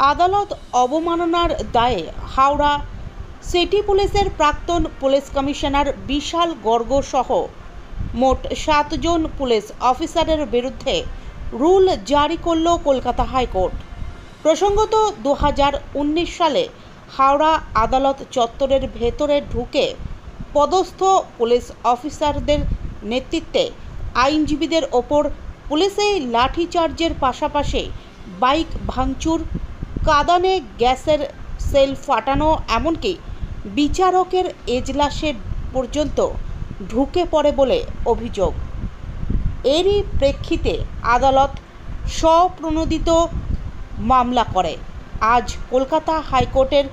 আদালত অবমাননার দায়ে হাওড়া সিটি পুলিশের প্রাক্তন পুলিশ কমিশনার বিশাল গর্গ সহ মোট 7 জন পুলিশ অফিসারের বিরুদ্ধে রুল জারি করল কলকাতা হাইকোর্ট। প্রসঙ্গত 2019 সালে হাওড়া আদালত চত্বরের ভেতরে ঢুকে পদস্থ পুলিশ অফিসারদের নেতৃত্বে আইনজীবীদের ওপর পুলিশে লাঠিচার্জের পাশাপাশি বাইক ভাঙচুর, কাঁদানে গ্যাসের সেল ফাটানো, এমনকি বিচারকের এজলাসে পর্যন্ত ঢুকে পড়ে বলে অভিযোগ। এরই প্রেক্ষিতে আদালত স্বপ্রণোদিত মামলা করে। আজ কলকাতা হাইকোর্টের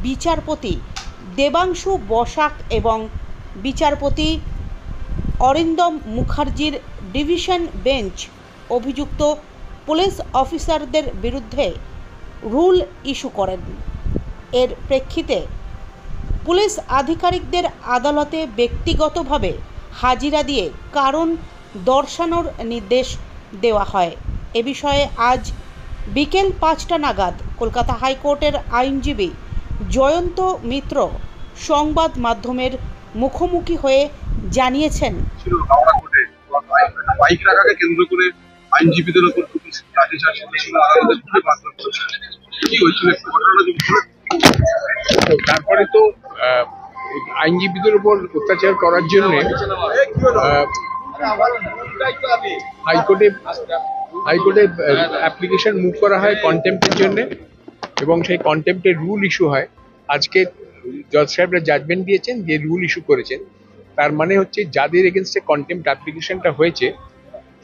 বিচারপতি দেবাংশু বসাক এবং বিচারপতি অরিন্দম মুখার্জির ডিভিশন বেঞ্চ অভিযুক্ত পুলিশ অফিসারদের বিরুদ্ধে রুল ইস্যু করেন। এর প্রেক্ষিতে পুলিশ আধিকারিকদের আদালতে ব্যক্তিগতভাবে হাজিরা দিয়ে কারণ দর্শানোর নির্দেশ দেওয়া হয়। এ বিষয়ে আজ বিকেল 5টা নাগাদ কলকাতা হাইকোর্টের আইনজীবী জয়ন্ত মিত্র সংবাদ মাধ্যমের মুখোমুখি হয়ে জানিয়েছেন, বাইক রাখাকে কেন্দ্র করে আইনজীবীদের উপর পুলিশ লাঠিচার্জ করেছিল, আদালতের খুবই মারধর করেছিল। কি হয়েছিল একটু ঘটনাটা যদি বলেন। তারপরে তো আইনজীবীদের উপর অত্যাচার করার জন্য হাইকোর্টে অ্যাপ্লিকেশন মুভ করা হয় কন্টেম্পটের জন্য, এবং সেই কন্টেম্পটের রুল ইস্যু হয়। আজকে জজ সাহেবরা জাজমেন্ট দিয়েছেন, যে রুল ইস্যু করেছেন তার মানে হচ্ছে যাদের এগেনস্টে কন্টেম্পট অ্যাপ্লিকেশনটা হয়েছে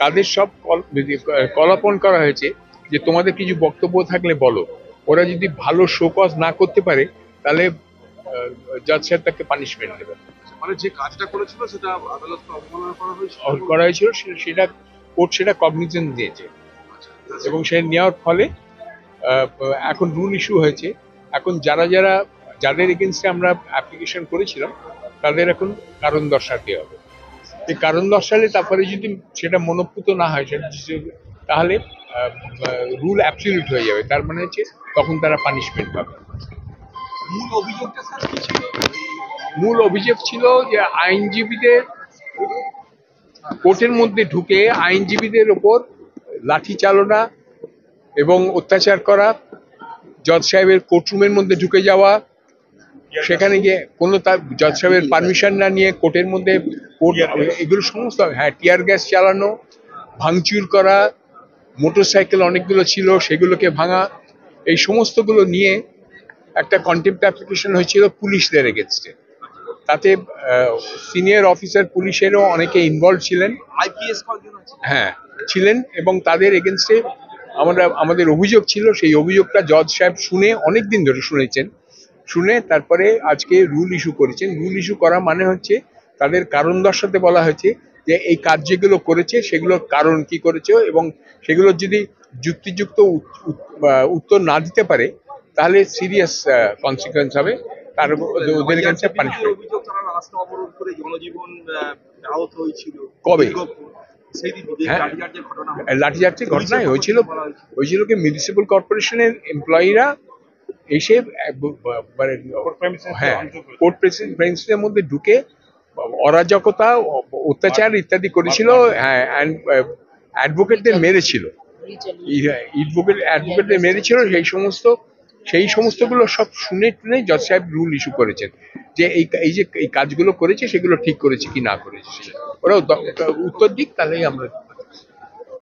তাদের সব কল অপন করা হয়েছে যে তোমাদের কিছু বক্তব্য থাকলে বলো। ওরা যদি ভালো শোকজ না করতে পারে তাহলে জজ সাহেব তাকে পানিশমেন্ট দেবেন। মানে যে কাজটা করেছিল সেটা আদালতকে অবমাননা করা হয়েছিল, সেটা কোর্ট সেটা কগনিজেন্স দিয়েছে, এবং সেটা নেওয়ার ফলে এখন রুল ইস্যু হয়েছে। এখন যাদের এগেনস্টে আমরা অ্যাপ্লিকেশন করেছিলাম তাদের এখন কারণ দর্শাতে হবে। এই কারণ দর্শালে তারপরে যদি সেটা মনোপুত না হয় তাহলে রুল অ্যাবসলিউট হয়ে যাবে, তার মানে হচ্ছে তখন তারা পানিশমেন্ট পাবে। মূল অভিযোগ ছিল যে আইনজীবীদের কোর্টের মধ্যে ঢুকে আইনজীবীদের ওপর লাঠি চালনা এবং অত্যাচার করা, জজ সাহেবের কোর্টরুমের মধ্যে ঢুকে যাওয়া, সেখানে গিয়ে কোনো তার জজ সাহেবের পারমিশন না নিয়ে কোর্টের মধ্যে এগুলো সমস্ত, টিয়ার গ্যাস চালানো, ভাঙচুর করা, মোটরসাইকেল অনেকগুলো ছিল সেগুলোকে ভাঙা, এই সমস্তগুলো নিয়ে একটা কন্টেম্পট অ্যাপ্লিকেশন হয়েছিল পুলিশদের এগেনস্টে। তাতে সিনিয়র অফিসার পুলিশেরও অনেকে ইনভলভ ছিলেন, ছিলেন, এবং তাদের এগেনস্টে আমাদের অভিযোগ ছিল। সেই অভিযোগটা জজ সাহেব শুনে, অনেকদিন ধরে শুনেছেন, শুনে তারপরে আজকে রুল ইস্যু করেছেন। রুল ইস্যু করা মানে হচ্ছে তাদের কারণ দর্শাতে বলা হয়েছে যে এই কাজ যেগুলো করেছে সেগুলোর কারণ কি করেছে, এবং সেগুলোর যদি যুক্তিযুক্ত উত্তর না দিতে পারে তাহলে সিরিয়াস কনসিকুয়েন্স হবে, তার ওদের কাছে পানিশমেন্ট। কবে লাঠিচার্জের ঘটনায় হয়েছিল কি মিউনিসিপ্যাল কর্পোরেশনের এমপ্লয়িরা এসে কোর্ট প্রেমিসেসের মধ্যে ঢুকে অরাজকতা, অত্যাচার ইত্যাদি করেছিল, অ্যাডভোকেটদের মেরেছিল, সেই সমস্তগুলো সব শুনে টুনে জজ সাহেব রুল ইস্যু করেছেন যে এই কাজগুলো করেছে সেগুলো ঠিক করেছে কি না করেছে, ওরা উত্তর দিক, তাহলেই আমরা